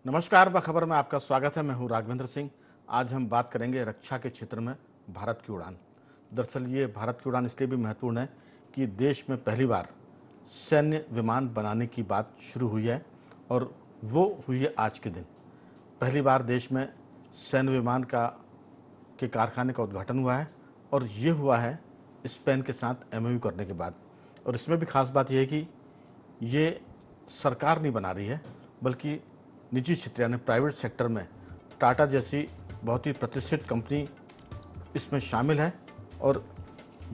नमस्कार, बखबर में आपका स्वागत है। मैं हूं राघवेंद्र सिंह। आज हम बात करेंगे रक्षा के क्षेत्र में भारत की उड़ान। दरअसल ये भारत की उड़ान इसलिए भी महत्वपूर्ण है कि देश में पहली बार सैन्य विमान बनाने की बात शुरू हुई है और वो हुई है आज के दिन। पहली बार देश में सैन्य विमान के कारखाने का उद्घाटन हुआ है और ये हुआ है स्पेन के साथ एमओयू करने के बाद। और इसमें भी खास बात यह है कि ये सरकार नहीं बना रही है, बल्कि निजी क्षेत्र यानी प्राइवेट सेक्टर में टाटा जैसी बहुत ही प्रतिष्ठित कंपनी इसमें शामिल है। और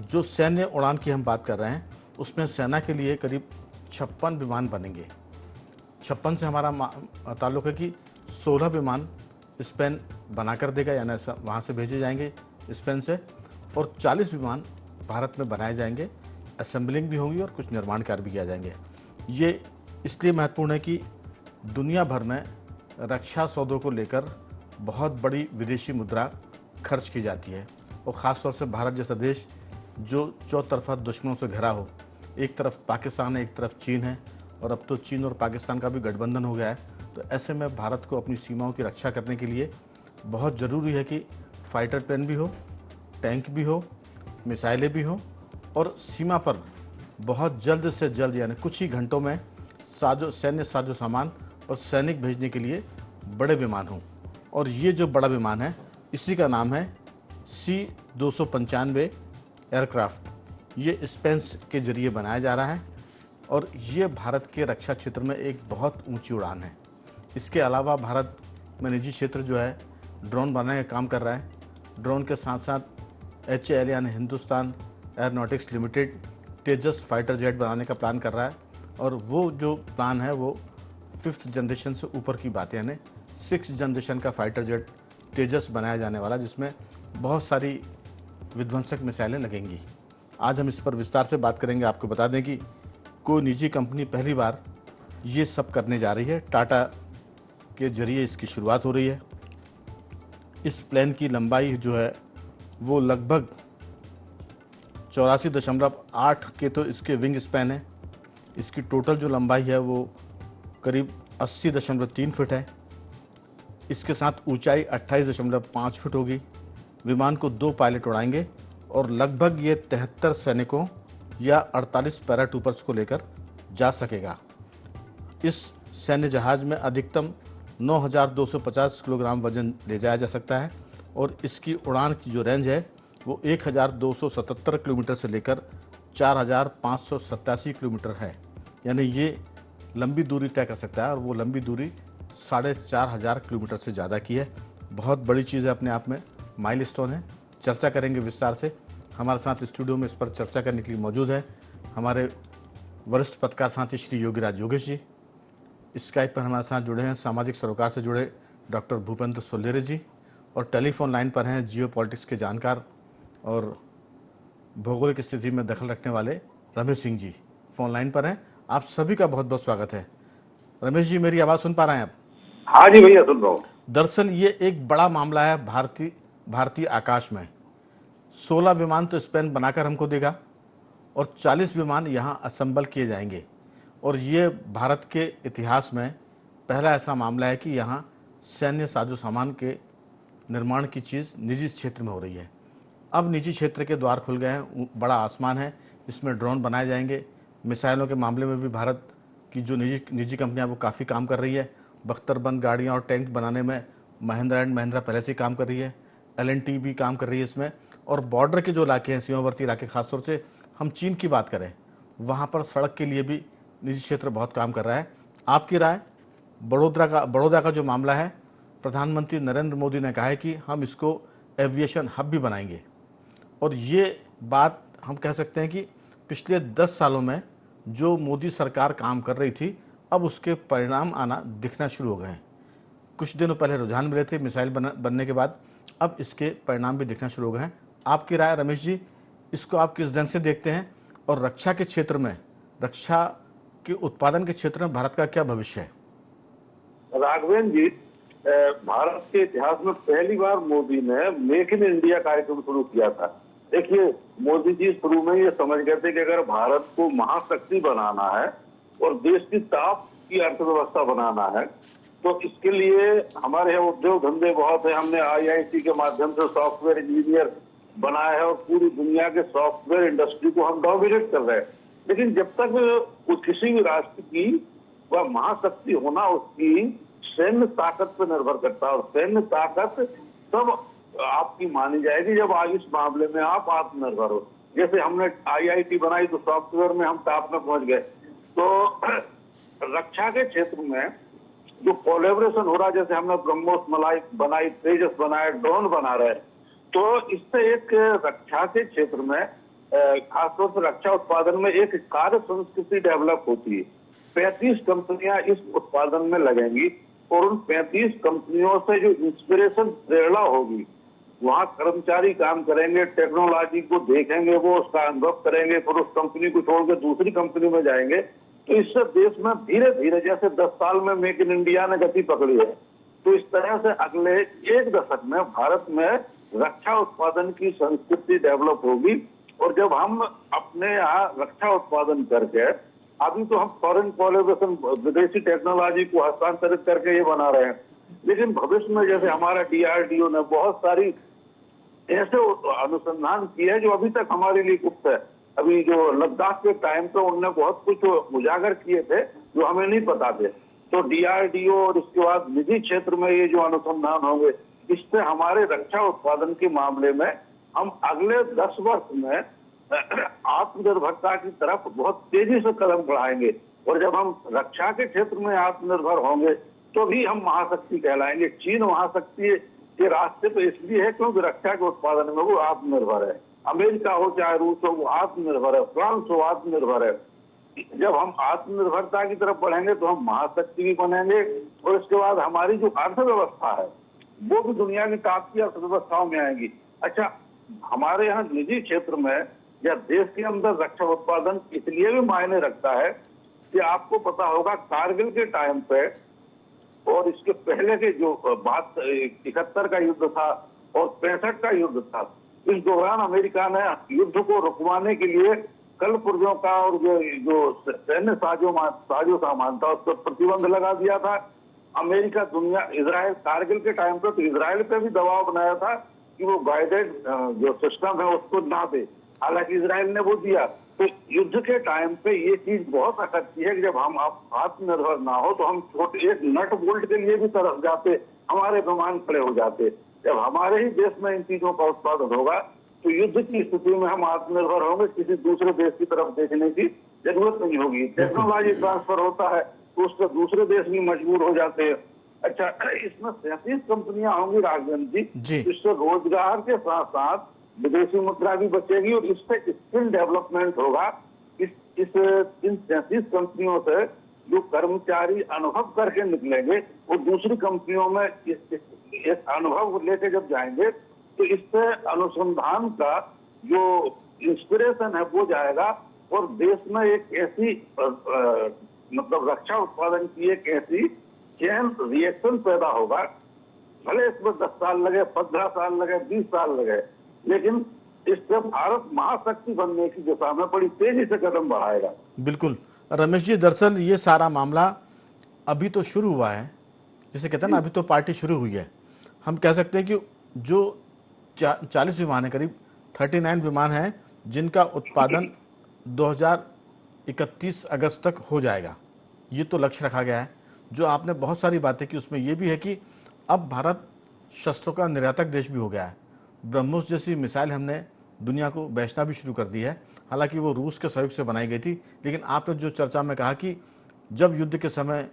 जो सैन्य उड़ान की हम बात कर रहे हैं उसमें सेना के लिए करीब 56 विमान बनेंगे। 56 से हमारा ताल्लुक है कि 16 विमान स्पेन बना कर देगा, यानी वहाँ से भेजे जाएंगे स्पेन से, और 40 विमान भारत में बनाए जाएंगे। असेंबलिंग भी होगी और कुछ निर्माण कार्य भी किया जाएंगे। ये इसलिए महत्वपूर्ण है कि दुनिया भर में रक्षा सौदों को लेकर बहुत बड़ी विदेशी मुद्रा खर्च की जाती है और ख़ास तौर से भारत जैसा देश जो चौतरफा दुश्मनों से घिरा हो। एक तरफ पाकिस्तान है, एक तरफ चीन है, और अब तो चीन और पाकिस्तान का भी गठबंधन हो गया है। तो ऐसे में भारत को अपनी सीमाओं की रक्षा करने के लिए बहुत ज़रूरी है कि फाइटर प्लेन भी हो, टैंक भी हो, मिसाइलें भी हों, और सीमा पर बहुत जल्द से जल्द यानी कुछ ही घंटों में सैन्य साजो सामान और सैनिक भेजने के लिए बड़े विमान हों। और ये जो बड़ा विमान है इसी का नाम है C-295 एयरक्राफ्ट। ये स्पेन के जरिए बनाया जा रहा है और ये भारत के रक्षा क्षेत्र में एक बहुत ऊंची उड़ान है। इसके अलावा भारत में निजी क्षेत्र जो है ड्रोन बनाने का काम कर रहा है। ड्रोन के साथ साथ HAL यानी हिंदुस्तान एयरोनॉटिक्स लिमिटेड तेजस फाइटर जेट बनाने का प्लान कर रहा है। और वो जो प्लान है वो 5th जनरेशन से ऊपर की बात है, यानी 6th जनरेशन का फाइटर जेट तेजस बनाया जाने वाला, जिसमें बहुत सारी विध्वंसक मिसाइलें लगेंगी। आज हम इस पर विस्तार से बात करेंगे। आपको बता दें कि कोई निजी कंपनी पहली बार ये सब करने जा रही है। टाटा के जरिए इसकी शुरुआत हो रही है। इस प्लेन की लंबाई जो है वो लगभग 84.8 के तो इसके विंग स्पैन है। इसकी टोटल जो लंबाई है वो करीब 80.3 फीट है। इसके साथ ऊंचाई 28.5 फीट होगी। विमान को 2 पायलट उड़ाएंगे और लगभग ये 73 सैनिकों या 48 पैराट्रूपर्स को लेकर जा सकेगा। इस सैन्य जहाज में अधिकतम 9,250 किलोग्राम वजन ले जाया जा सकता है और इसकी उड़ान की जो रेंज है वो 1,277 किलोमीटर से लेकर 4,587 किलोमीटर है। यानी ये लंबी दूरी तय कर सकता है और वो लंबी दूरी 4,500 किलोमीटर से ज़्यादा की है। बहुत बड़ी चीज़ है, अपने आप में माइलस्टोन है। चर्चा करेंगे विस्तार से। हमारे साथ स्टूडियो में इस पर चर्चा करने के लिए मौजूद है हमारे वरिष्ठ पत्रकार साथी श्री योगीराज योगेश जी। स्काइप पर हमारे साथ जुड़े हैं सामाजिक सरोकार से जुड़े डॉक्टर भूपेंद्र सोल्लेरे जी, और टेलीफोन लाइन पर हैं जियो पॉलिटिक्स के जानकार और भौगोलिक स्थिति में दखल रखने वाले रमेश सिंह जी फोन लाइन पर हैं। आप सभी का बहुत बहुत स्वागत है। रमेश जी, मेरी आवाज़ सुन पा रहे हैं आप? हाँ जी भैया, सुन रहा हूँ। दरअसल ये एक बड़ा मामला है। भारतीय आकाश में 16 विमान तो स्पेन बनाकर हमको देगा और 40 विमान यहाँ असेंबल किए जाएंगे। और ये भारत के इतिहास में पहला ऐसा मामला है कि यहाँ सैन्य साजो सामान के निर्माण की चीज़ निजी क्षेत्र में हो रही है। अब निजी क्षेत्र के द्वार खुल गए हैं, बड़ा आसमान है। इसमें ड्रोन बनाए जाएंगे। मिसाइलों के मामले में भी भारत की जो निजी कंपनियां वो काफ़ी काम कर रही है। बख्तरबंद गाड़ियां और टैंक बनाने में महिंद्रा एंड महिंद्रा पहले से ही काम कर रही है। L&T भी काम कर रही है इसमें। और बॉर्डर के जो इलाके हैं, सीमावर्ती इलाके, खासतौर से हम चीन की बात करें, वहाँ पर सड़क के लिए भी निजी क्षेत्र बहुत काम कर रहा है। आपकी राय? बड़ौदा का जो मामला है, प्रधानमंत्री नरेंद्र मोदी ने कहा है कि हम इसको एविएशन हब भी बनाएंगे। और ये बात हम कह सकते हैं कि पिछले 10 सालों में जो मोदी सरकार काम कर रही थी, अब उसके परिणाम आना दिखना शुरू हो गए हैं। कुछ दिनों पहले रुझान मिले थे मिसाइल बनने के बाद, अब इसके परिणाम भी दिखना शुरू हो गए हैं। आपकी राय रमेश जी, इसको आप किस ढंग से देखते हैं? और रक्षा के क्षेत्र में, रक्षा के उत्पादन के क्षेत्र में भारत का क्या भविष्य है? राघवेंद्र जी, भारत के इतिहास में पहली बार मोदी ने मेक इन इंडिया कार्यक्रम शुरू किया था। देखिए, मोदी जी शुरू में ये समझ गए थे कि अगर भारत को महाशक्ति बनाना है और देश की टॉप की अर्थव्यवस्था बनाना है तो इसके लिए हमारे यहाँ उद्योग धंधे बहुत है। हमने IIT के माध्यम से सॉफ्टवेयर इंजीनियर बनाया है और पूरी दुनिया के सॉफ्टवेयर इंडस्ट्री को हम डोमिनेट कर रहे हैं। लेकिन जब तक किसी भी राष्ट्र की वह महाशक्ति होना उसकी सैन्य ताकत पर निर्भर करता है, और सैन्य ताकत तब आपकी मानी जाएगी जब आज इस मामले में आप आत्मनिर्भर हो। जैसे हमने IIT बनाई तो सॉफ्टवेयर में हम टॉप में पहुंच गए। तो रक्षा के क्षेत्र में जो कोलैबोरेशन हो रहा है, जैसे हमने ब्रह्मोस बनाई, तेजस बनाए, ड्रोन बना रहे हैं, तो इससे एक रक्षा के क्षेत्र में खासतौर से रक्षा उत्पादन में एक कार्य संस्कृति डेवलप होती है। 35 कंपनियां इस उत्पादन में लगेंगी और उन 35 कंपनियों से जो इंस्पिरेशन प्रेरणा होगी, वहां कर्मचारी काम करेंगे, टेक्नोलॉजी को देखेंगे, वो उसका अनुभव करेंगे, फिर उस कंपनी को छोड़कर दूसरी कंपनी में जाएंगे। तो इससे देश में धीरे धीरे, जैसे 10 साल में मेक इन इंडिया ने गति पकड़ी है, तो इस तरह से अगले 1 दशक में भारत में रक्षा उत्पादन की संस्कृति डेवलप होगी। और जब हम अपने यहाँ रक्षा उत्पादन करके, अभी तो हम फॉरेन कोलैबोरेशन, विदेशी टेक्नोलॉजी को हस्तांतरित करके ये बना रहे हैं, लेकिन भविष्य में जैसे हमारा DRDO ने बहुत सारी ऐसे अनुसंधान किए हैं जो अभी तक हमारे लिए गुप्त है। अभी जो लद्दाख के टाइम पे उनने बहुत कुछ उजागर किए थे जो हमें नहीं पता थे। तो DRDO और इसके बाद निजी क्षेत्र में ये जो अनुसंधान होंगे, इससे हमारे रक्षा उत्पादन के मामले में हम अगले 10 वर्ष में आत्मनिर्भरता की तरफ बहुत तेजी से कदम बढ़ाएंगे। और जब हम रक्षा के क्षेत्र में आत्मनिर्भर होंगे तो भी हम महाशक्ति कहलाएंगे। चीन महाशक्ति के रास्ते पे इसलिए है क्योंकि रक्षा के उत्पादन में वो आत्मनिर्भर है। अमेरिका हो चाहे रूस हो, वो आत्मनिर्भर है। फ्रांस हो, आत्मनिर्भर है। जब हम आत्मनिर्भरता की तरफ बढ़ेंगे तो हम महाशक्ति भी बनेंगे। और इसके बाद हमारी जो अर्थव्यवस्था है वो भी दुनिया की टॉप की अर्थव्यवस्थाओं में आएगी। अच्छा, हमारे यहाँ निजी क्षेत्र में या देश के अंदर रक्षा उत्पादन इसलिए भी मायने रखता है कि आपको पता होगा कारगिल के टाइम पे और इसके पहले के जो 71 का युद्ध था और 65 का युद्ध था, इस दौरान अमेरिका ने युद्ध को रुकवाने के लिए कल पुर्जों का और जो सैन्य साजो सामान था उस पर प्रतिबंध लगा दिया था। अमेरिका, दुनिया, इजराइल, कारगिल के टाइम पे तो इजराइल पे भी दबाव बनाया था कि वो गाइडेड जो सिस्टम है उसको ना दे, हालांकि इजराइल ने वो दिया। तो युद्ध के टाइम पे ये चीज बहुत अटकती है कि जब हम आत्मनिर्भर ना हो तो हम छोटे एक नट बोल्ट के लिए भी तरस जाते, हमारे विमान खड़े हो जाते। जब हमारे ही देश में इन चीजों का उत्पादन होगा तो युद्ध की स्थिति में हम आत्मनिर्भर होंगे, किसी दूसरे देश की तरफ देखने की जरूरत नहीं होगी। टेक्नोलॉजी ट्रांसफर होता है तो उससे दूसरे देश भी मजबूर हो जाते हैं। अच्छा, इसमें 37 कंपनियां होंगी राघवेंद्र जी, इससे रोजगार के साथ साथ विदेशी मुद्रा भी बचेगी और इससे स्किल डेवलपमेंट होगा। इन 37 कंपनियों से जो कर्मचारी अनुभव करके निकलेंगे वो दूसरी कंपनियों में इस अनुभव लेके जब जाएंगे तो इससे अनुसंधान का जो इंस्पिरेशन है वो जाएगा और देश में एक ऐसी मतलब रक्षा उत्पादन की एक ऐसी चेन रिएक्शन पैदा होगा। भले इसमें 10 साल लगे, 15 साल लगे, 20 साल लगे, लेकिन इससे भारत महाशक्ति बनने की दिशा में बड़ी तेजी से कदम बढ़ाएगा। बिल्कुल रमेश जी, दरअसल ये सारा मामला अभी तो शुरू हुआ है, जिसे कहते हैं ना अभी तो पार्टी शुरू हुई है। हम कह सकते हैं कि जो 40 विमान है, करीब 39 विमान हैं जिनका उत्पादन 2031 अगस्त तक हो जाएगा, ये तो लक्ष्य रखा गया है। जो आपने बहुत सारी बातें की उसमें यह भी है कि अब भारत शस्त्रों का निर्यातक देश भी हो गया है। ब्रह्मोस जैसी मिसाइल हमने दुनिया को बेचना भी शुरू कर दी है, हालांकि वो रूस के सहयोग से बनाई गई थी। लेकिन आपने जो चर्चा में कहा कि जब युद्ध के समय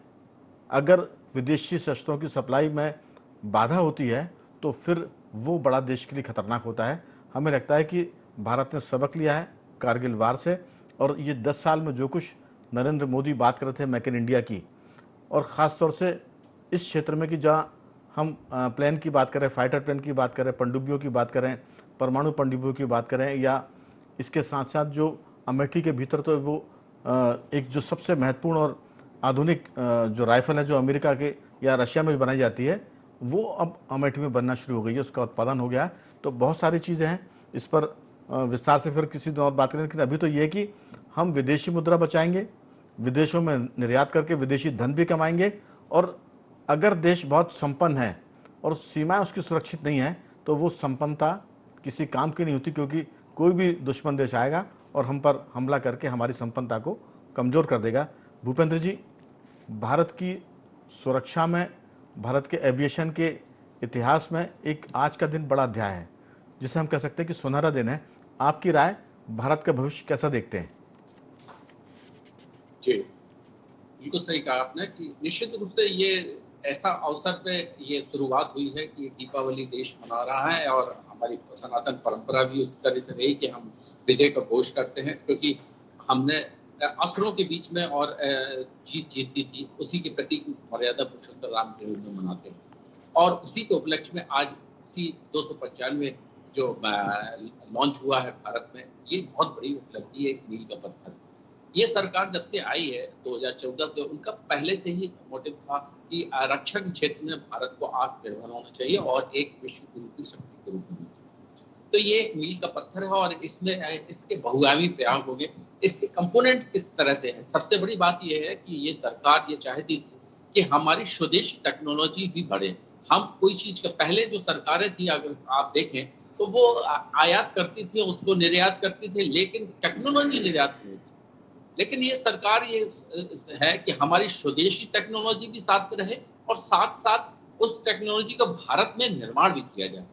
अगर विदेशी शस्त्रों की सप्लाई में बाधा होती है तो फिर वो बड़ा देश के लिए खतरनाक होता है। हमें लगता है कि भारत ने सबक लिया है कारगिल वार से, और ये 10 साल में जो कुछ नरेंद्र मोदी बात कर रहे थे मेक इन इंडिया की, और ख़ास तौर से इस क्षेत्र में कि जहाँ हम प्लेन की बात करें, फाइटर प्लेन की बात करें, पनडुब्बियों की बात करें, परमाणु पनडुब्बियों की बात करें, या इसके साथ साथ जो अमेठी के भीतर तो वो एक जो सबसे महत्वपूर्ण और आधुनिक जो राइफल है जो अमेरिका के या रशिया में भी बनाई जाती है, वो अब अमेठी में बनना शुरू हो गई है, उसका उत्पादन हो गया है। तो बहुत सारी चीज़ें हैं, इस पर विस्तार से फिर किसी दिन और बात करें। लेकिन अभी तो ये है कि हम विदेशी मुद्रा बचाएंगे, विदेशों में निर्यात करके विदेशी धन भी कमाएंगे, और अगर देश बहुत संपन्न है और सीमाएं उसकी सुरक्षित नहीं है तो वो संपन्नता किसी काम की नहीं होती, क्योंकि कोई भी दुश्मन देश आएगा और हम पर हमला करके हमारी संपन्नता को कमज़ोर कर देगा। भूपेंद्र जी, भारत की सुरक्षा में, भारत के एविएशन के इतिहास में एक आज का दिन बड़ा अध्याय है, जिसे हम कह सकते हैं कि सुनहरा दिन है। आपकी राय, भारत का भविष्य कैसा देखते हैं? जी, बिल्कुल सही कहा आपने कि निश्चित रूप से ये ऐसा अवसर पे ये शुरुआत हुई है कि दीपावली देश मना रहा है और हमारी सनातन परंपरा भी उस तरह से रही कि हम विजय का घोष करते हैं, क्योंकि हमने असुरों के बीच में और जीत जीती थी, उसी के प्रतीक मर्यादा पुरुषोत्तम राम के रूप में मनाते हैं। और उसी के उपलक्ष्य में आज इसी 295 जो लॉन्च हुआ है भारत में, ये बहुत बड़ी उपलब्धि है, एक मील का पत्थर। ये सरकार जब से आई है 2014 से, उनका पहले से ही मोटिव था कि रक्षा के क्षेत्र में भारत को आत्मनिर्भर होना चाहिए और एक विश्व गुरु की शक्ति के रूप में होना चाहिए। तो ये मील का पत्थर है और इसमें इसके बहुगामी प्रयास होंगे। इसके कंपोनेंट किस तरह से है? सबसे बड़ी बात यह है कि ये सरकार ये चाहती थी कि हमारी स्वदेशी टेक्नोलॉजी भी बढ़े। हम कोई चीज का, पहले जो सरकारें थी अगर आप देखें तो वो आयात करती थी, उसको निर्यात करती थी, लेकिन टेक्नोलॉजी निर्यात नहीं थी। लेकिन ये सरकार ये है कि हमारी स्वदेशी टेक्नोलॉजी भी साथ में रहे और साथ साथ उस टेक्नोलॉजी का भारत में निर्माण भी किया जाए।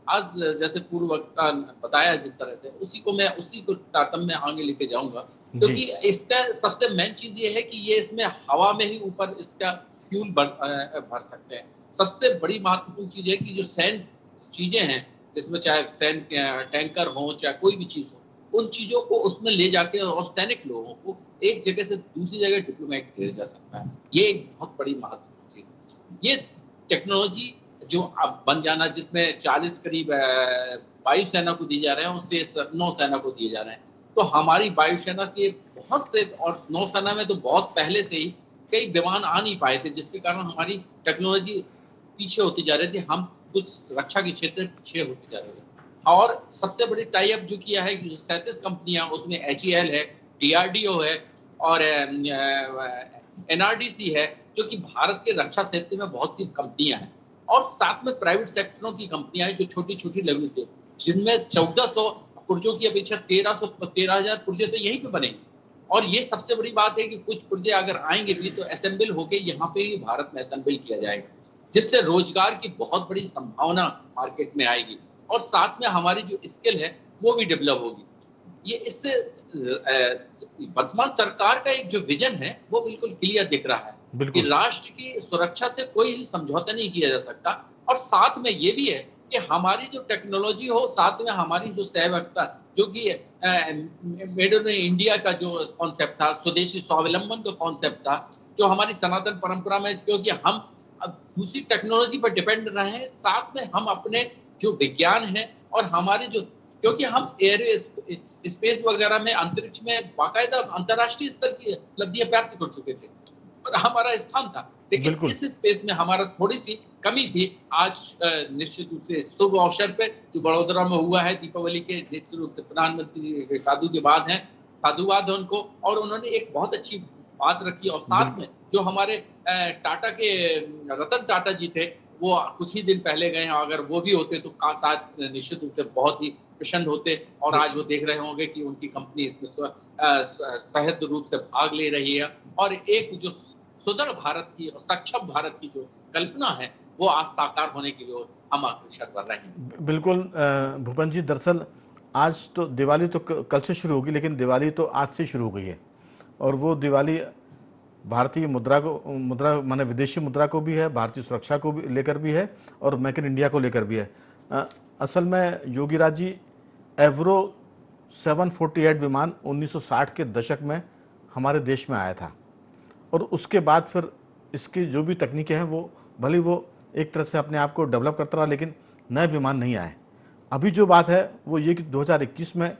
आज जैसे पूर्व वक्ता बताया जिस तरह से, उसी को तारतम्य में आगे लेके जाऊंगा, क्योंकि इसका सबसे मेन चीज ये है कि ये इसमें हवा में ही ऊपर इसका फ्यूल भर सकते हैं। सबसे बड़ी महत्वपूर्ण चीज है कि जो सैन्य चीजें हैं, जिसमें चाहे सैन्य टैंकर हो, चाहे कोई भी चीज हो, उन चीजों को उसमें ले जाके और सैनिक लोगों को एक जगह से दूसरी जगह डिप्लोमेट किया जा सकता है। ये एक बहुत बड़ी महत्वपूर्ण चीज है। ये टेक्नोलॉजी जो अब बन जाना, जिसमें 40 करीब वायुसेना को दिए जा रहे हैं, उससे नौसेना को दिए जा रहे हैं। तो हमारी वायुसेना के बहुत से, और नौसेना में तो बहुत पहले से ही कई विमान आ नहीं पाए थे, जिसके कारण हमारी टेक्नोलॉजी पीछे होती जा रही थी। हम उस रक्षा के क्षेत्र में पीछे होते जा रहे थे। और सबसे बड़ी टाई अप जो किया है, 37 कंपनियां, उसमें HAL है, DRDO है और NRDC है, जो कि भारत के रक्षा क्षेत्र में बहुत सी कंपनियां हैं। और साथ में प्राइवेट सेक्टरों की कंपनियां हैं जो छोटी छोटी लेवल की, जिनमें 1400 पुर्जों की अपेक्षा 13,000 पुर्जे तो यहीं पे बनेंगे। और ये सबसे बड़ी बात है कि कुछ पुर्जे अगर आएंगे भी तो असेंबल होके यहाँ पे ही भारत में असेंबल किया जाएगा, जिससे रोजगार की बहुत बड़ी संभावना मार्केट में आएगी और साथ में हमारी जो स्किल है वो भी डेवलप होगी। ये इससे वर्तमान सरकार का एक जो विजन है वो बिल्कुल क्लियर दिख रहा है कि राष्ट्र की सुरक्षा से कोई समझौता नहीं किया जा सकता। और साथ में ये भी है कि हमारी जो टेक्नोलॉजी हो, साथ में हमारी जो सहभागिता, जो कि मेड इन इंडिया का जो कॉन्सेप्ट था, स्वदेशी स्वावलंबन का कॉन्सेप्ट था, जो हमारी सनातन परंपरा में, क्योंकि हम दूसरी टेक्नोलॉजी पर डिपेंड रहे हैं, साथ में हम अपने जो विज्ञान है और हमारे जो, क्योंकि हम एयर स्पेस वगैरह में, अंतरिक्ष में बाकायदा अंतर्राष्ट्रीय स्तर की उपलब्धियां प्राप्त कर चुके थे और हमारा स्थान था, लेकिन इस स्पेस में हमारा थोड़ी सी कमी थी। आज निश्चित रूप से शुभ अवसर पे जो बड़ोदरा में हुआ है दीपावली के, निश्चित रूप से प्रधानमंत्री साधु के बाद हैं, साधुवाद है उनको, और उन्होंने एक बहुत अच्छी बात रखी। और साथ में जो हमारे टाटा के रतन टाटा जी थे, वो कुछ ही दिन पहले गए हैं, अगर वो भी होते तो साथ निश्चित रूप से बहुत ही प्रसन्न होते। और आज वो देख रहे होंगे कि उनकी कंपनी इसमें सहज रूप से भाग ले रही है और एक जो सुदृढ़ भारत की और सक्षम भारत की जो कल्पना है वो आज साकार होने के लिए हम अग्रसर कर रहे हैं। बिल्कुल भूपेंद्र जी, दरअसल आज तो दिवाली तो कल से शुरू होगी, लेकिन दिवाली तो आज से शुरू हो गई है और वो दिवाली भारतीय मुद्रा माने विदेशी मुद्रा को भी है, भारतीय सुरक्षा को भी लेकर भी है और मेक इन इंडिया को लेकर भी है। असल में योगी राज जी, एवरो 748 विमान 1960 के दशक में हमारे देश में आया था और उसके बाद फिर इसकी जो भी तकनीकें हैं वो भले वो एक तरह से अपने आप को डेवलप करता रहा, लेकिन नए विमान नहीं आए। अभी जो बात है वो ये कि 2021 में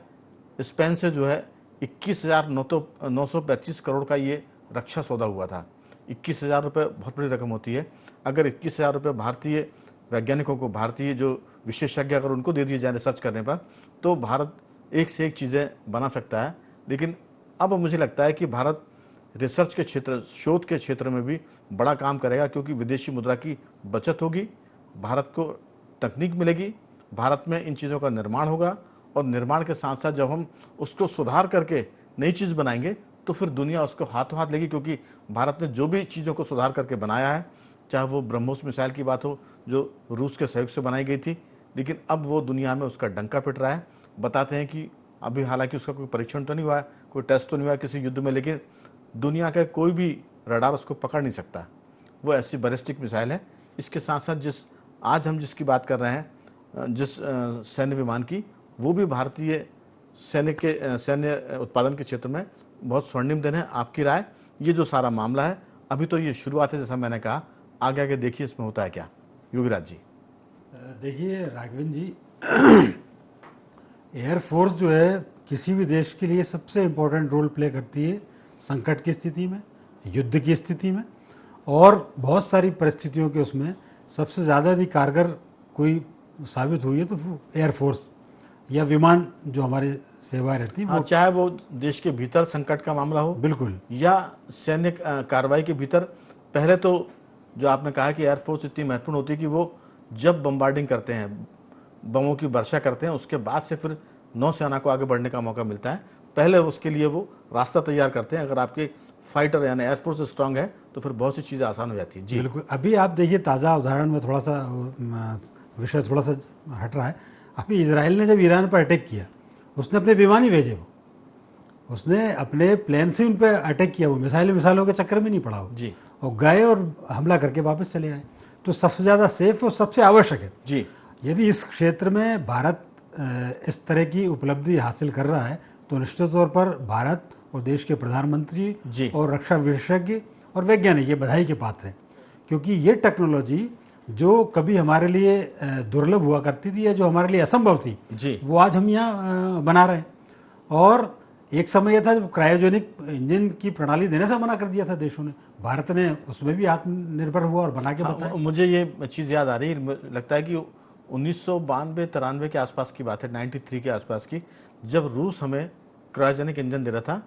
स्पेन से जो है 21,935 करोड़ का ये रक्षा सौदा हुआ था। 21,000 रुपये बहुत बड़ी रकम होती है। अगर 21,000 रुपये भारतीय वैज्ञानिकों को, भारतीय जो विशेषज्ञ अगर उनको दे दिए जाए रिसर्च करने पर, तो भारत एक से एक चीज़ें बना सकता है। लेकिन अब मुझे लगता है कि भारत रिसर्च के क्षेत्र, शोध के क्षेत्र में भी बड़ा काम करेगा, क्योंकि विदेशी मुद्रा की बचत होगी, भारत को तकनीक मिलेगी, भारत में इन चीज़ों का निर्माण होगा, और निर्माण के साथ साथ जब हम उसको सुधार करके नई चीज़ बनाएंगे तो फिर दुनिया उसको हाथों हाथ लेगी, क्योंकि भारत ने जो भी चीज़ों को सुधार करके बनाया है, चाहे वो ब्रह्मोस मिसाइल की बात हो जो रूस के सहयोग से बनाई गई थी, लेकिन अब वो दुनिया में उसका डंका पिट रहा है। बताते हैं कि अभी हालांकि उसका कोई परीक्षण तो नहीं हुआ है, कोई टेस्ट तो नहीं हुआ है किसी युद्ध में, लेकिन दुनिया का कोई भी रडार उसको पकड़ नहीं सकता। वो ऐसी बैलिस्टिक मिसाइल है। इसके साथ साथ आज हम जिसकी बात कर रहे हैं, जिस सैन्य विमान की, वो भी भारतीय सैन्य उत्पादन के क्षेत्र में बहुत स्वर्णिम दिन है। आपकी राय, ये जो सारा मामला है अभी तो ये शुरुआत है, जैसा मैंने कहा, आगे आगे देखिए इसमें होता है क्या। योगीराज जी देखिए राघवेंद्र जी, एयरफोर्स जो है किसी भी देश के लिए सबसे इम्पोर्टेंट रोल प्ले करती है संकट की स्थिति में, युद्ध की स्थिति में, और बहुत सारी परिस्थितियों के उसमें सबसे ज़्यादा यदि कारगर कोई साबित हुई है तो एयरफोर्स या विमान जो हमारी सेवाएं रहती हैं, चाहे वो देश के भीतर संकट का मामला हो, बिल्कुल, या सैन्य कार्रवाई के भीतर। पहले तो जो आपने कहा कि एयरफोर्स इतनी महत्वपूर्ण होती है कि वो जब बम्बार्डिंग करते हैं, बमों की वर्षा करते हैं, उसके बाद से फिर नौसेना को आगे बढ़ने का मौका मिलता है। पहले उसके लिए वो रास्ता तैयार करते हैं। अगर आपके फाइटर यानी एयरफोर्स स्ट्रांग है तो फिर बहुत सी चीज़ें आसान हो जाती है। जी बिल्कुल। अभी आप देखिए ताज़ा उदाहरण में, थोड़ा सा विषय थोड़ा सा हट रहा है, अभी इजराइल ने जब ईरान पर अटैक किया, उसने अपने विमान ही भेजे, उसने अपने प्लेन से उन पर अटैक किया, वो मिसाइलों के चक्कर में नहीं पड़ा वो जी, और गए और हमला करके वापस चले आए। तो सबसे ज़्यादा सेफ और सबसे आवश्यक है जी। यदि इस क्षेत्र में भारत इस तरह की उपलब्धि हासिल कर रहा है तो निश्चित तौर पर भारत और देश के प्रधानमंत्री और रक्षा विशेषज्ञ और वैज्ञानिक ये बधाई के पात्र हैं, क्योंकि ये टेक्नोलॉजी जो कभी हमारे लिए दुर्लभ हुआ करती थी या जो हमारे लिए असंभव थी जी, वो आज हम यहाँ बना रहे हैं। और एक समय यह था जब क्रायोजेनिक इंजन की प्रणाली देने से मना कर दिया था देशों ने, भारत ने उसमें भी आत्मनिर्भर हुआ और बना के बताया। मुझे ये चीज़ याद आ रही है, लगता है कि 1992-93 के आसपास की बात है, 93 के आसपास की, जब रूस हमें क्रायोजेनिक इंजन दे रहा था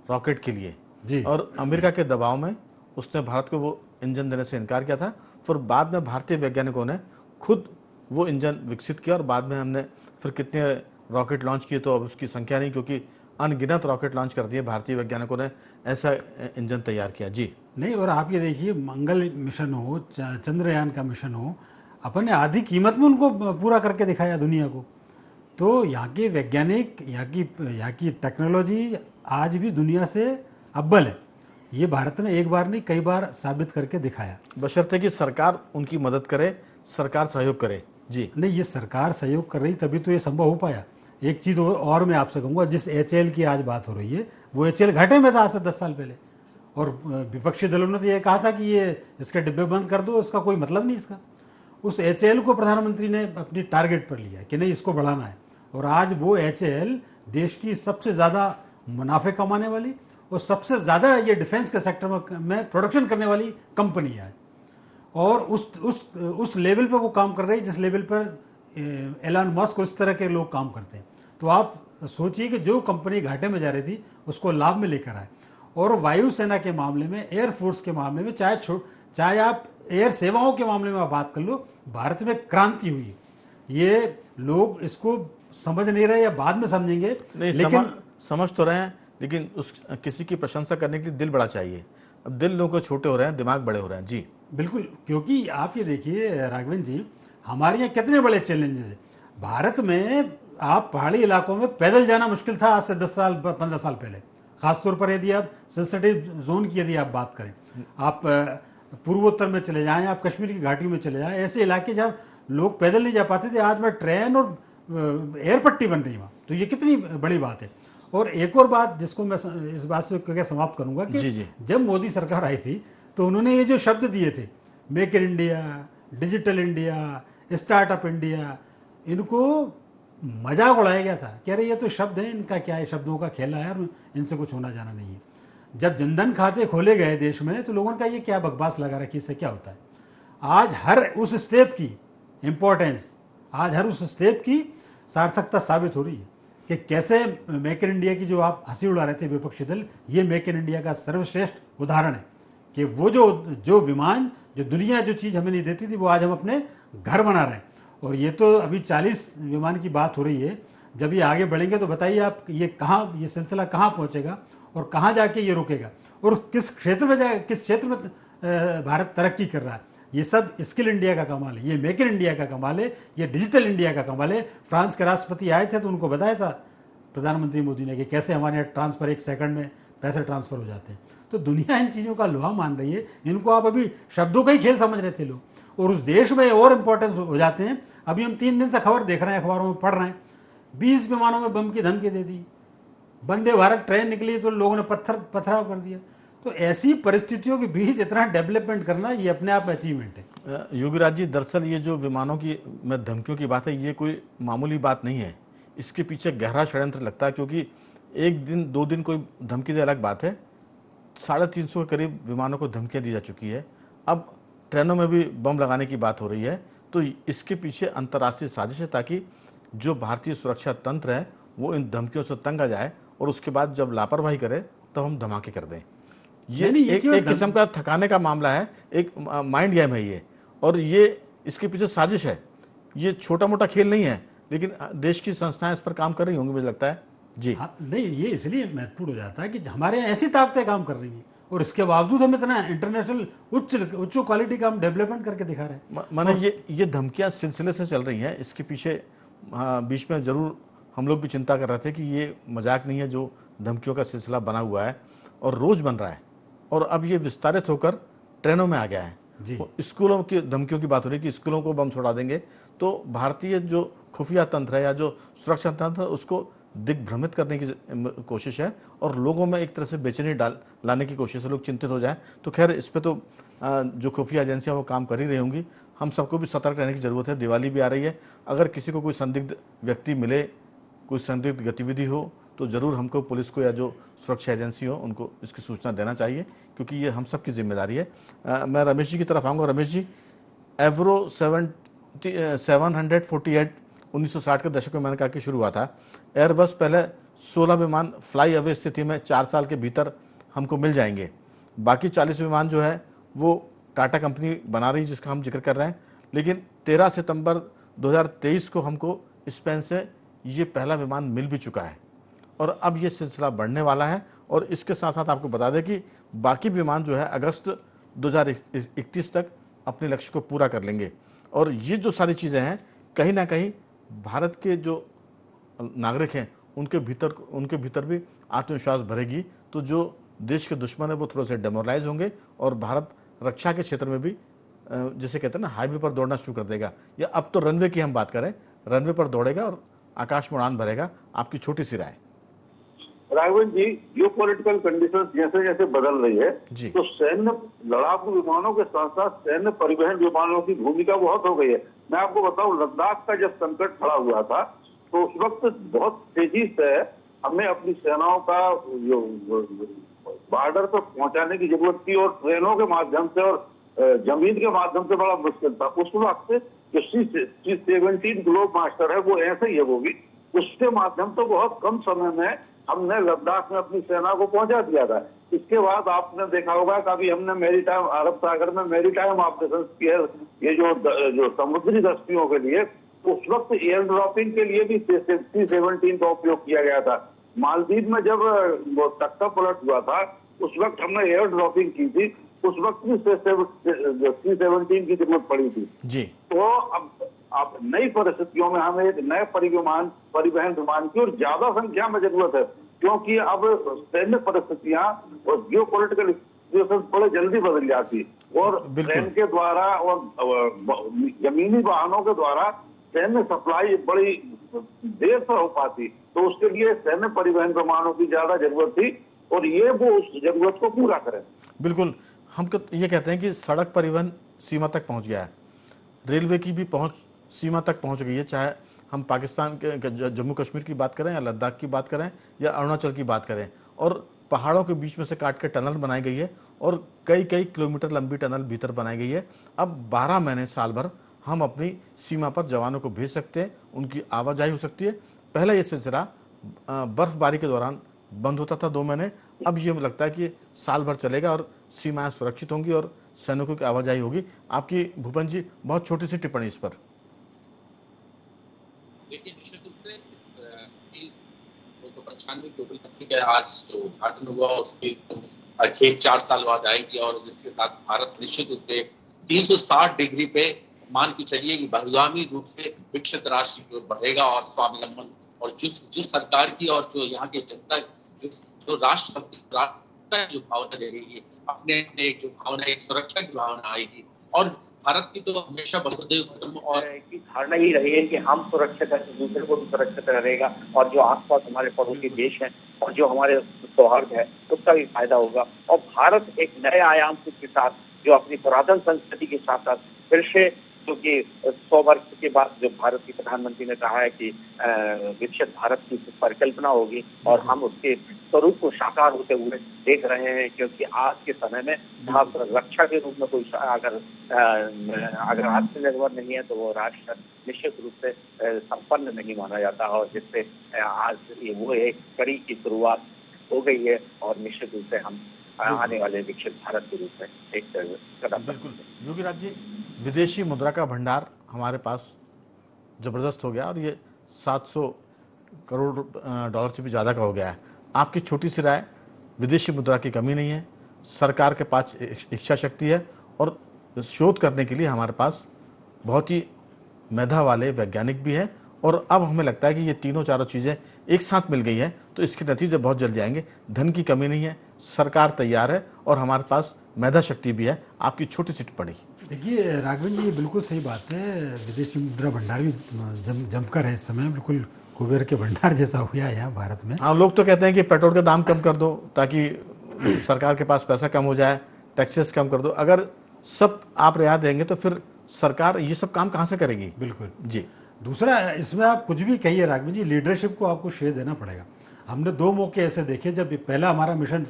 रॉकेट के लिए जी, और अमेरिका के दबाव में उसने भारत को वो इंजन देने से इनकार किया था। फिर बाद में भारतीय वैज्ञानिकों ने खुद वो इंजन विकसित किया और बाद में हमने फिर कितने रॉकेट लॉन्च किए तो अब उसकी संख्या नहीं, क्योंकि अनगिनत रॉकेट लॉन्च कर दिए भारतीय वैज्ञानिकों ने, ऐसा इंजन तैयार किया। जी नहीं, और आप ये देखिए मंगल मिशन हो, चंद्रयान का मिशन हो, अपन ने आधी कीमत में उनको पूरा करके दिखाया दुनिया को। तो यहाँ के वैज्ञानिक, यहाँ की टेक्नोलॉजी आज भी दुनिया से अव्वल है। ये भारत ने एक बार नहीं कई बार साबित करके दिखाया, बशर्ते कि सरकार उनकी मदद करे, सरकार सहयोग करे। जी नहीं, ये सरकार सहयोग कर रही तभी तो ये संभव हो पाया। एक चीज़ और मैं आपसे कहूँगा, जिस HAL की आज बात हो रही है वो HAL घाटे में था आज से 10 साल पहले, और विपक्षी दलों ने तो ये कहा था कि ये इसके डिब्बे बंद कर दो, इसका कोई मतलब नहीं इसका। उस HAL को प्रधानमंत्री ने अपनी टारगेट पर लिया कि नहीं इसको बढ़ाना है, और आज वो HAL देश की सबसे ज़्यादा मुनाफे कमाने वाली और सबसे ज़्यादा ये डिफेंस के सेक्टर में प्रोडक्शन करने वाली कंपनी है, और उस लेवल पे वो काम कर रही है जिस लेवल पर एलन मस्क और इस तरह के लोग काम करते हैं। तो आप सोचिए कि जो कंपनी घाटे में जा रही थी उसको लाभ में लेकर आए। और वायुसेना के मामले में, एयरफोर्स के मामले में, चाहे आप एयर सेवाओं के मामले में आप बात कर लो, भारत में क्रांति हुई है। ये लोग इसको समझ नहीं रहे या बाद में समझेंगे, लेकिन समझ तो रहे हैं, लेकिन किसी की प्रशंसा करने के लिए दिल बड़ा चाहिए। अब दिल लोगों के छोटे हो रहे हैं, दिमाग बड़े हो रहे हैं। जी बिल्कुल, क्योंकि आप ये देखिए राघवेंद्र जी, हमारे यहाँ कितने बड़े चैलेंजेस है। भारत में आप पहाड़ी इलाकों में पैदल जाना मुश्किल था आज से 10 साल 15 साल पहले, खासतौर पर यदि आप सेंसिटिव जोन की यदि आप बात करें, आप पूर्वोत्तर में चले जाएं, आप कश्मीर की घाटी में चले जाएं, ऐसे इलाके जहाँ लोग पैदल नहीं जा पाते थे, आज में ट्रेन और एयर पट्टी बन रही वहाँ। तो ये कितनी बड़ी बात है। और एक और बात जिसको मैं इस बात से क्या समाप्त करूंगा कि जी। जब मोदी सरकार आई थी तो उन्होंने ये जो शब्द दिए थे, make in India, digital India, startup India, इनको मजाक उड़ाया गया था कि अरे ये तो शब्द है, इनका क्या है, शब्दों का खेला है और इनसे कुछ होना जाना नहीं है। जब जनधन खाते खोले गए देश में तो लोगों का ये क्या बकवास लगा रखी, इससे क्या होता है। आज हर उस स्टेप की इंपॉर्टेंस, आज हर उस स्टेप की सार्थकता साबित हो रही है कि कैसे मेक इन इंडिया की जो आप हंसी उड़ा रहे थे विपक्षी दल, ये मेक इन इंडिया का सर्वश्रेष्ठ उदाहरण है कि वो जो विमान, जो दुनिया जो चीज़ हमें नहीं देती थी, वो आज हम अपने घर बना रहे हैं। और ये तो अभी 40 विमान की बात हो रही है। जब ये आगे बढ़ेंगे तो बताइए आप, ये सिलसिला कहाँ पहुँचेगा और कहाँ जाके ये रुकेगा, और किस क्षेत्र में भारत तरक्की कर रहा है। ये सब स्किल इंडिया का कमाल है, ये मेक इन इंडिया का कमाल है, ये डिजिटल इंडिया का कमाल है। फ्रांस के राष्ट्रपति आए थे तो उनको बताया था प्रधानमंत्री मोदी ने कि कैसे हमारे यहाँ ट्रांसफर 1 सेकंड में पैसे ट्रांसफर हो जाते हैं। तो दुनिया इन चीज़ों का लोहा मान रही है। इनको आप अभी शब्दों का ही खेल समझ रहे थे लोग, और उस देश में और इम्पोर्टेंस हो जाते हैं। अभी हम 3 दिन से खबर देख रहे हैं, अखबारों में पढ़ रहे हैं, 20 विमानों में बम की धमकी दे दी, वंदे भारत ट्रेन निकली तो लोगों ने पथराव कर दिया। तो ऐसी परिस्थितियों के बीच इतना डेवलपमेंट करना, ये अपने आप में अचीवमेंट है। योगीराज जी, दरअसल ये जो विमानों की में धमकियों की बात है, ये कोई मामूली बात नहीं है। इसके पीछे गहरा षड्यंत्र लगता है, क्योंकि 1 दिन 2 दिन कोई धमकी दे अलग बात है, 350 के करीब विमानों को धमकियाँ दी जा चुकी है। अब ट्रेनों में भी बम लगाने की बात हो रही है। तो इसके पीछे अंतर्राष्ट्रीय साजिश है, ताकि जो भारतीय सुरक्षा तंत्र है वो इन धमकियों से तंग आ जाए, और उसके बाद जब लापरवाही करे तब हम धमाके कर दें। ये एक किस्म का थकाने का मामला है, एक माइंड गेम है ये, और ये इसके पीछे साजिश है। ये छोटा मोटा खेल नहीं है, लेकिन देश की संस्थाएं इस पर काम कर रही होंगी, मुझे लगता है जी। हाँ, नहीं, ये इसलिए महत्वपूर्ण हो जाता है कि हमारे यहाँ ऐसी ताकतें काम कर रही हैं, और इसके बावजूद हम इतना इंटरनेशनल उच्च क्वालिटी का हम डेवलपमेंट करके दिखा रहे हैं। माने ये धमकियां सिलसिले से चल रही हैं। इसके पीछे बीच में जरूर हम लोग भी चिंता कर रहे थे कि ये मजाक नहीं है, जो धमकियों का सिलसिला बना हुआ है और रोज बन रहा है, और अब ये विस्तारित होकर ट्रेनों में आ गया है। स्कूलों की धमकियों की बात हो रही है कि स्कूलों को बम छोड़ा देंगे। तो भारतीय जो खुफिया तंत्र है या जो सुरक्षा तंत्र है, उसको दिग्भ्रमित करने की कोशिश है, और लोगों में एक तरह से बेचैनी लाने की कोशिश है, लोग चिंतित हो जाएं। तो खैर, इस पे तो जो खुफिया एजेंसियां वो काम कर ही रही होंगी। हम सबको भी सतर्क रहने की ज़रूरत है। दिवाली भी आ रही है, अगर किसी को कोई संदिग्ध व्यक्ति मिले, कोई संदिग्ध गतिविधि हो, तो ज़रूर हमको पुलिस को या जो सुरक्षा एजेंसी हो उनको इसकी सूचना देना चाहिए, क्योंकि ये हम सब की जिम्मेदारी है। मैं रमेश जी की तरफ आऊँगा। रमेश जी, एवरो 748 1960 के दशक में मैंने कहा कि शुरू हुआ था। एयरबस पहले 16 विमान फ्लाई अवे स्थिति में 4 साल के भीतर हमको मिल जाएंगे। बाकी 40 विमान जो है वो टाटा कंपनी बना रही है, जिसका हम जिक्र कर रहे हैं। लेकिन 13 सितंबर 2023 को हमको स्पेन से ये पहला विमान मिल भी चुका है, और अब ये सिलसिला बढ़ने वाला है। और इसके साथ साथ आपको बता दें कि बाकी विमान जो है अगस्त 2031 तक अपने लक्ष्य को पूरा कर लेंगे। और ये जो सारी चीज़ें हैं, कहीं ना कहीं भारत के जो नागरिक हैं उनके भीतर भी आत्मविश्वास भरेगी। तो जो देश के दुश्मन है वो थोड़े से डेमोरलाइज होंगे, और भारत रक्षा के क्षेत्र में भी जिसे कहते हैं ना, हाईवे पर दौड़ना शुरू कर देगा। या अब तो रनवे की हम बात करें, रनवे पर दौड़ेगा और आकाश में उड़ान भरेगा। आपकी छोटी सी राय। राघवन जी, जियो पॉलिटिकल कंडीशन जैसे जैसे बदल रही है, तो सैन्य लड़ाकू विमानों के साथ साथ सैन्य परिवहन विमानों की भूमिका बहुत हो गई है। मैं आपको बताऊं, लद्दाख का जब संकट खड़ा हुआ था तो उस वक्त बहुत तेजी से हमें अपनी सेनाओं का जो बॉर्डर पर पहुंचाने की जरूरत थी, और ट्रेनों के माध्यम से और जमीन के माध्यम से बड़ा मुश्किल था। उस वक्त जो C-17 ग्लोब मास्टर है वो ऐसे ही है, वो भी उसके माध्यम से बहुत कम समय में हमने लद्दाख में अपनी सेना को पहुंचा दिया था। इसके बाद आपने देखा होगा कि अभी हमने मैरीटाइम अरब सागर में मैरीटाइम ऑपरेशन किया, ये जो समुद्री गश्तियों के लिए। उस वक्त एयर ड्रॉपिंग के लिए भी C-17 का उपयोग किया गया था। मालदीव में जब वो तख्ता पलट हुआ था, उस वक्त हमने एयर ड्रॉपिंग की थी, उस वक्त भी C-17 की जरूरत पड़ी थी जी। तो अब नई परिस्थितियों में हमें एक नए परिवहन विमान की और ज्यादा संख्या में जरूरत है, क्योंकि अब सैन्य परिस्थितियां और जियो पोलिटिकल सिचुएशन बड़े जल्दी बदल जाती, और ट्रेन के द्वारा और जमीनी वाहनों के द्वारा सैन्य सप्लाई बड़ी देर से हो पाती। तो उसके लिए सैन्य परिवहन विमानों की ज्यादा जरूरत थी, और ये वो उस जरूरत को पूरा करें। बिल्कुल, हम ये कहते हैं कि सड़क परिवहन सीमा तक पहुंच गया है, रेलवे की भी पहुंच सीमा तक पहुंच गई है। चाहे हम पाकिस्तान के जम्मू कश्मीर की बात करें, या लद्दाख की बात करें, या अरुणाचल की बात करें, और पहाड़ों के बीच में से काट के टनल बनाई गई है, और कई किलोमीटर लंबी टनल भीतर बनाई गई है। अब 12 महीने साल भर हम अपनी सीमा पर जवानों को भेज सकते हैं, उनकी आवाजाही हो सकती है। पहले ये सिलसिला बर्फबारी के दौरान बंद होता था 2 महीने, अब ये लगता है कि साल भर चलेगा और सीमाएं सुरक्षित होंगी और सैनिकों की आवाजाही होगी। आपकी भूपेंद्र जी बहुत छोटी सी टिप्पणी इस पर। देखिए, निश्चित रूप से इस 1995 की ओलंपिक के आज जो उद्घाटन हुआ उसकी खेप 4 साल बाद आएगी और जिसके साथ भारत निश्चित रूप से 360 डिग्री पे मान के चलिए कि बहुगामी रूप से विकसित राष्ट्र की ओर बढ़ेगा और स्वावलंबन और जो सरकार की और जो यहाँ की जनता जो राष्ट्र जो भावना जगेगी, अपने एक जो भावना एक सुरक्षा की भावना आएगी। और भारत की तो हमेशा वसुधैव कुटुंबकम और की धारणा ही रही है कि हम सुरक्षित है तो दूसरे को भी सुरक्षित रहेगा और जो आसपास हमारे पड़ोसी देश हैं और जो हमारे सौहार्द है उसका भी फायदा होगा। और भारत एक नए आयाम के साथ जो अपनी पुरातन संस्कृति के साथ साथ फिर से क्योंकि 100 वर्ष के बाद जो भारत के प्रधानमंत्री ने कहा है कि विकसित भारत की परिकल्पना होगी और हम उसके स्वरूप को साकार होते हुए देख रहे हैं। क्योंकि आज के समय में जहाँ पर रक्षा के रूप में कोई अगर आत्मनिर्भर नहीं है तो वो राष्ट्र निश्चित रूप से संपन्न नहीं माना जाता और जिससे आज वो एक कड़ी की शुरुआत हो गई है और निश्चित रूप से हम आने वाले विकसित भारत के रूप में एक कदम। बिल्कुल योगी राज जी, विदेशी मुद्रा का भंडार हमारे पास जबरदस्त हो गया और ये 700 करोड़ डॉलर से भी ज़्यादा का हो गया है। आपकी छोटी सी राय, विदेशी मुद्रा की कमी नहीं है, सरकार के पास इच्छा शक्ति है और शोध करने के लिए हमारे पास बहुत ही मेधा वाले वैज्ञानिक भी हैं और अब हमें लगता है कि ये तीनों चारों चीज़ें एक साथ मिल गई हैं तो इसके नतीजे बहुत जल्दी आएंगे। धन की कमी नहीं है, सरकार तैयार है और हमारे पास मेधा शक्ति भी है। आपकी छोटी सी टिप्पणी। देखिए राघवन जी, ये बिल्कुल सही बात है। विदेशी मुद्रा भंडार भी जमकर है इस समय, बिल्कुल कुबेर के भंडार जैसा हुआ है यहाँ भारत में। हाँ, लोग तो कहते हैं कि पेट्रोल का दाम कम कर दो ताकि सरकार के पास पैसा कम हो जाए, टैक्सेस कम कर दो। अगर सब आप रियायत देंगे तो फिर सरकार ये सब काम कहाँ से करेगी? बिल्कुल जी। दूसरा, इसमें आप कुछ भी कहिए राघवन जी, लीडरशिप को आपको श्रेय देना पड़ेगा। हमने 2 मौके ऐसे देखे जब पहला हमारा मिशन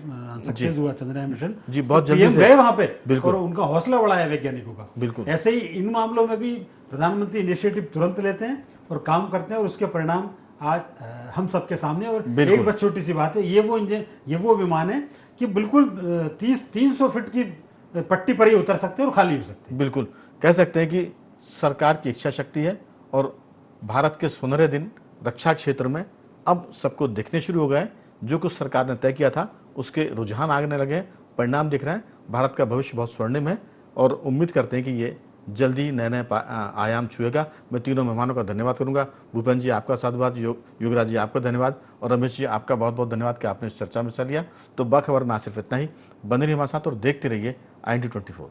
सक्सेस हुआ, चंद्रयान मिशन जी, बहुत तो जल्दी से गए वहां पे बिल्कुल, और उनका हौसला बढ़ाया वैज्ञानिकों का। बिल्कुल ऐसे ही इन मामलों में भी प्रधानमंत्री इनिशिएटिव तुरंत लेते हैं और काम करते हैं और उसके परिणाम आज हम सबके सामने। और एक बस छोटी सी बात है, ये वो विमान है कि बिल्कुल 300 फीट की पट्टी पर ही उतर सकते हैं और खाली हो सकते हैं। बिल्कुल कह सकते हैं कि सरकार की इच्छा शक्ति है और भारत के सुनहरे दिन रक्षा क्षेत्र में अब सबको दिखने शुरू हो गए। जो कुछ सरकार ने तय किया था उसके रुझान आने लगे, परिणाम दिख रहे हैं। भारत का भविष्य बहुत स्वर्णिम है और उम्मीद करते हैं कि ये जल्दी नए नए आयाम छुएगा। मैं तीनों मेहमानों का धन्यवाद करूंगा। भूपेंद्र जी आपका साधुवाद, योगराज जी आपका धन्यवाद और रमेश जी आपका बहुत बहुत धन्यवाद कि आपने इस चर्चा में हिस्सा लिया। तो बाखबर में सिर्फ इतना ही। बने रहिए हमारे साथ और देखते रहिए IND24।